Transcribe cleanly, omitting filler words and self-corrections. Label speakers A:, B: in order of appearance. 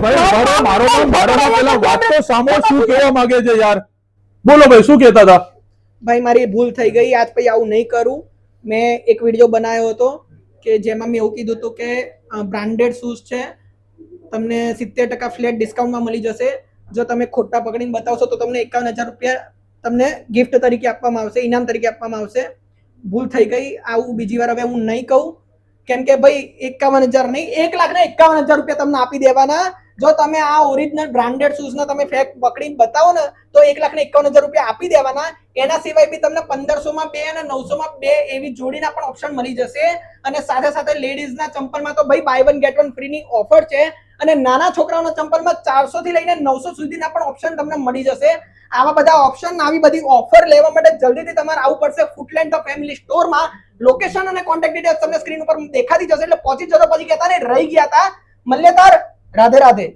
A: ભાઈ મારો પેલા વાત તો સામો શું કહેવા માંગે છે યાર? બોલો ભાઈ, શું કહેતા હતા?
B: ભાઈ મારી ભૂલ થઈ ગઈ, આજ પછી આવું નહીં કરું. મેં એક વિડીયો બનાવ્યો હતો કે જેમાં મેં એવું કીધું હતું કે બ્રાન્ડેડ શૂઝ છે, તમને 70% ફ્લેટ ડિસ્કાઉન્ટમાં મળી જશે. જો તમે ખોટા પકડીને બતાવશો તો તમને 51,000 રૂપિયા તમને ગિફ્ટ તરીકે આપવામાં આવશે, ઇનામ તરીકે આપવામાં આવશે. ભૂલ થઈ ગઈ, આવું બીજી વાર હવે હું નહીં કહું. કેમ કે ભાઈ 51,000 નહીં, 1,51,000 રૂપિયા તમને આપી દેવાના. જો તમે આ ઓરિજિનલ બ્રાન્ડેડ શૂઝના તમે ફેક પકડીને બતાવો ને તો 1,51,000 રૂપિયા આપી દેવાના. એના સિવાય બી તમને 1500 માં 2 અને 900 માં 2 એવી જોડીના પણ ઓપ્શન મળી જશે. અને સાથે સાથે લેડીઝના ચંપલમાં તો ભાઈ buy one get one free ની ઓફર છે. અને નાના છોકરાઓના ચંપલમાં 400 થી લઈને 900 સુધીના પણ ઓપ્શન તમને મળી જશે. આવા બધા ઓપ્શન, આવી બધી ઓફર લેવા માટે જલ્દીથી તમારે આવવું પડશે ફૂટલેન્ડ ધ ફેમિલી સ્ટોરમાં. લોકેશન અને કોન્ટેક્ટ ડિટેલ્સ તમને સ્ક્રીન ઉપર દેખાતી જશે, એટલે પહોંચી જજો. પછી કહેતા ને રહી ગયા હતા. મલ્યતાર, રાધે રાધે.